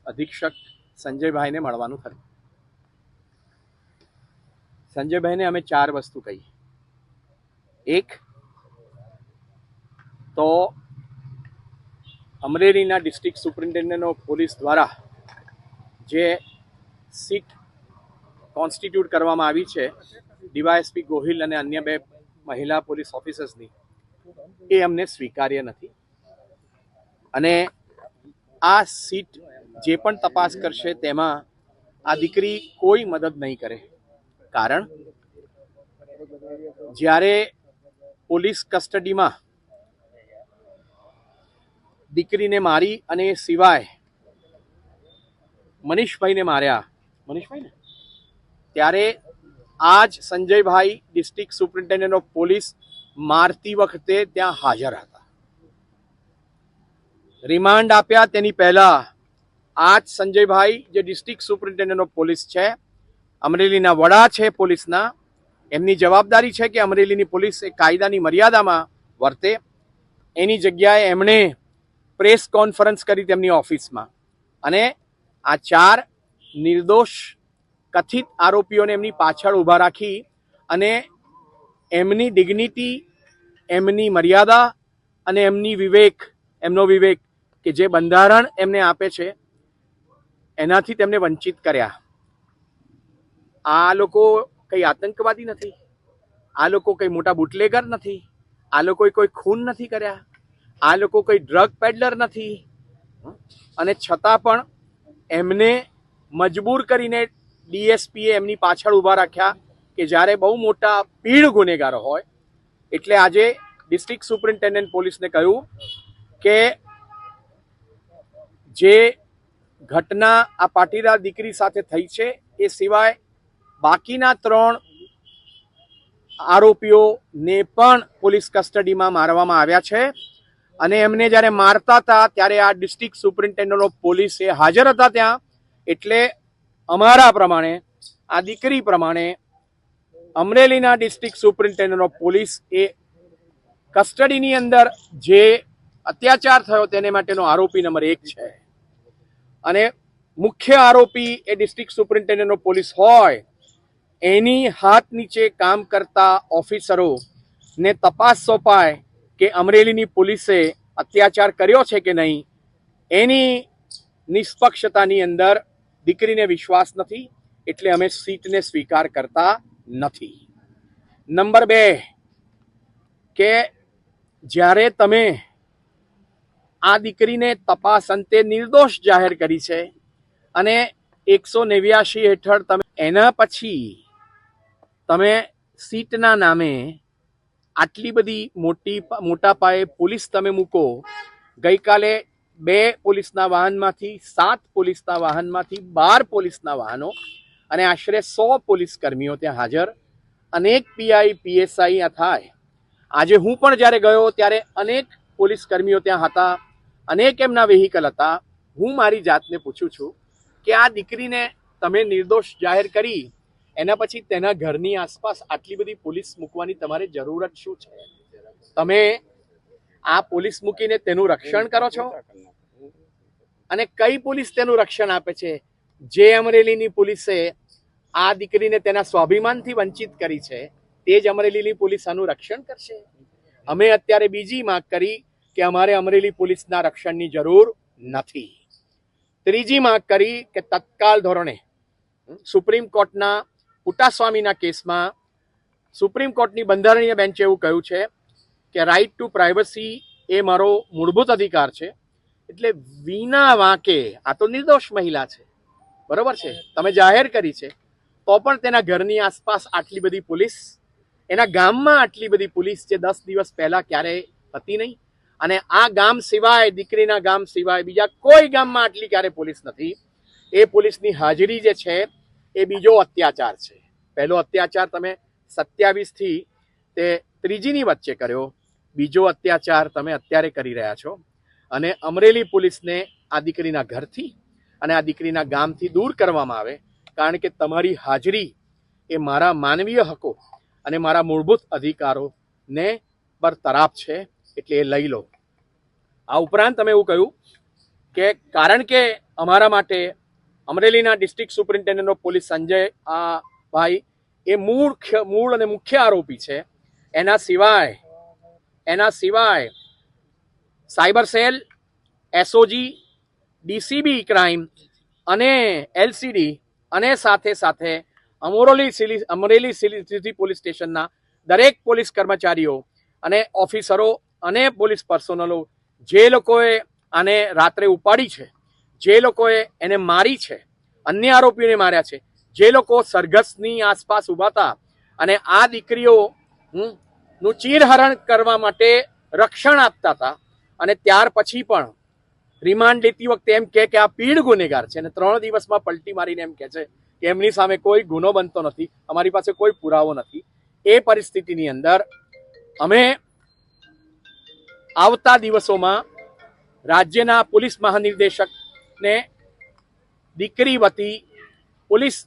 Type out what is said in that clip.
અધિક્ષક સંજયભાઈને મળવાનું થયું. સંજયભાઈને અમે 4 વસ્તુ કહી. એક તો અમરેલીના ડિસ્ટ્રિક્ટ સુપ્રિન્ટેન્ડન્ટ ઓફ પોલીસ દ્વારા જે સીટ કોન્સ્ટિટ્યુટ કરવામાં આવી છે ડીવાયએસપી ગોહિલ અને અન્ય 2 મહિલા પોલીસ ઓફિસર્સની, એ અમને સ્વીકાર્ય નથી. અને આ સીટ જે પણ તપાસ કરશે તેમાં આ દીકરી કોઈ મદદ નહીં કરે. કારણ જ્યારે પોલીસ કસ્ટડીમાં દીકરીને મારી અને એ સિવાય મનીષભાઈને માર્યા, મનીષભાઈને, ત્યારે આજ સંજયભાઈ ડિસ્ટ્રિક્ટ સુપ્રિન્ટેન્ડન્ટ ઓફ પોલીસ મારતી વખતે ત્યાં હાજર હતા. રિમાન્ડ આપ્યા તેની પહેલા આજ સંજયભાઈ જે ડિસ્ટ્રિક્ટ સુપ્રિન્ટેન્ડન્ટ ઓફ પોલીસ છે, અમરેલીના વડા છે પોલીસના, એમની જવાબદારી છે કે અમરેલીની પોલીસ એ કાયદાની મર્યાદામાં વર્તે. એની જગ્યાએ એમણે પ્રેસ કોન્ફરન્સ કરી તેમની ઓફિસમાં અને આ 4 નિર્દોષ કથિત આરોપીઓને એમની પાછળ ઊભા રાખી અને એમની ડિગ્નિટી, એમની મર્યાદા અને એમનો વિવેક કે જે બંધારણ એમને આપે છે એનાથી તેમને વંચિત કર્યા. આ લોકો કંઈ આતંકવાદી નથી, આ લોકો કંઈ મોટા બુટલેગર નથી, આ લોકોએ કોઈ ખૂન નથી કર્યા, આ લોકો કોઈ ડ્રગ પેડલર નથી. અને છતાં પણ એમને મજબૂર કરીને ડીએસપીએ એમની પાછળ ઊભા રાખ્યા કે જ્યારે બહુ મોટા પીઢ ગુનેગારો હોય. એટલે આજે ડિસ્ટ્રિક્ટ સુપ્રિન્ટેન્ડન્ટ પોલીસને કહ્યું કે જે ઘટના આ પાટીદાર દીકરી સાથે થઈ છે એ સિવાય બાકીના 3 આરોપીઓને પણ પોલીસ કસ્ટડીમાં મારવામાં આવ્યા છે. અને એમને જ્યારે મારતા હતા ત્યારે આ ડિસ્ટ્રિક્ટ સુપ્રિન્ટેન્ડન્ટ ઓફ પોલીસ એ હાજર હતા ત્યાં. એટલે અમારા પ્રમાણે, આ દીકરી પ્રમાણે, અમરેલીના ડિસ્ટ્રિક્ટ સુપ્રિન્ટેન્ડન્ટ ઓફ પોલીસ એ કસ્ટડીની અંદર જે અત્યાચાર થયો તેને માટેનો આરોપી નંબર 1 છે. અને મુખ્ય આરોપી એ ડિસ્ટ્રિક્ટ સુપ્રિન્ટેન્ડન્ટ ઓફ પોલીસ હોય, એની હાથ નીચે કામ કરતા ઓફિસરોને તપાસ સોંપાય કે અમરેલીની પોલીસે અત્યાચાર કર્યો છે કે નહીં, એની નિષ્પક્ષતાની અંદર દીકરીને વિશ્વાસ નથી. એટલે અમે સીટને સ્વીકાર કરતા નથી. નંબર 2 કે જ્યારે તમે આ દીકરીને તપાસ અંતે નિર્દોષ જાહેર કરી છે અને 189 હેઠળ તમે એના પછી તમે સીટના નામે આટલી બધી મોટા પાયે પોલીસ તમે મૂકો. ગઈકાલે 2 પોલીસના વાહનમાંથી 7 પોલીસના વાહનમાંથી 12 પોલીસના વાહનો અને આશરે 100 પોલીસ કર્મીઓ ત્યાં હાજર, અનેક પીઆઈ પીએસઆઈ થાય. આજે હું પણ જ્યારે ગયો ત્યારે અનેક પોલીસ કર્મીઓ ત્યાં હતા, અનેક એમના વેહિકલ હતા. હું મારી જાતને પૂછું છું કે આ દીકરીને તમે નિર્દોષ જાહેર કરી, એના પછી તેના ઘરની આસપાસ આટલી બધી પોલીસ મૂકવાની તમારે જરૂરત શું છે? તમે આ પોલીસ મૂકીને તેનું રક્ષણ કરો છો? અને કઈ પોલીસ તેનું રક્ષણ આપે છે? જે અમરેલીની પોલીસે આ દીકરીને તેના સ્વાભિમાનથી વંચિત કરી છે તે જ અમરેલીની પોલીસ આનું રક્ષણ કરશે. અમે અત્યારે બીજી માંગ કરી કે અમારે અમરેલી પોલીસના રક્ષણની જરૂર નથી. ત્રીજી માંગ કરી કે તત્કાલ ધોરણે સુપ્રીમ કોર્ટના પુટાસ્વામીના કેસમાં સુપ્રીમ કોર્ટની બંધારણીય બેન્ચે એવું કહ્યું છે કે રાઇટ ટુ પ્રાઇવસી એ મારો મૂળભૂત અધિકાર છે. એટલે વિના વાંકે, આ તો નિર્દોષ મહિલા છે, બરોબર છે, તમે જાહેર કરી છે, તો પણ તેના ઘરની આસપાસ આટલી બધી પોલીસ, એના ગામમાં આટલી બધી પોલીસ જે 10 દિવસ પહેલા ક્યારેય હતી નહીં. અને આ ગામ સિવાય, દીકરીના ગામ સિવાય બીજા કોઈ ગામમાં આટલી ક્યારે પોલીસ નથી. એ પોલીસની હાજરી જે છે એ બીજો અત્યાચાર છે. પહેલો અત્યાચાર તમે 27થી તે 3જીની વચ્ચે કર્યો, બીજો અત્યાચાર તમે અત્યારે કરી રહ્યા છો. અને અમરેલી પોલીસને આ દીકરીના ઘરથી અને આ દીકરીના ગામથી દૂર કરવામાં આવે, કારણ કે તમારી હાજરી એ મારા માનવીય હકો અને મારા મૂળભૂત અધિકારોને બરતરાફ છે. એટલે એ લઈ લો. આ ઉપરાંત તમે એવું કહ્યું કે કારણ કે અમારા માટે અમરેલીના district superintendent of police Sanjay ભાઈ એ મૂળ અને મુખ્ય આરોપી છે. એના સિવાય cyber cell, SOG, DCB crime અને એલસીડી અને સાથે અમરેલી સિટી પોલીસ સ્ટેશનના દરેક પોલીસ કર્મચારીઓ અને ઓફિસરો અને પોલીસ પર્સનલો જે લોકોએ આને રાત્રે ઉપાડી છે, જે લોકોએ એને મારી છે, અન્ય આરોપીઓને માર્યા છે, જે લોકો સરઘસની આસપાસ ઉભા હતા અને આ દીકરીઓ નું ચીરહરણ કરવા માટે રક્ષણ આપતા હતા અને ત્યાર પછી પણ રિમાન્ડ લેતી વખતે એમ કે આ પીડ ગુનેગાર છે અને 3 દિવસમાં પલટી મારીને એમ કે છે કે એમની સામે કોઈ ગુનો બનતો નથી, અમારી પાસે કોઈ પુરાવો નથી. એ પરિસ્થિતિની અંદર અમે આવતા દિવસોમાં રાજ્યના પોલીસ મહાનિર્દેશકને દીકરી વતી પોલીસ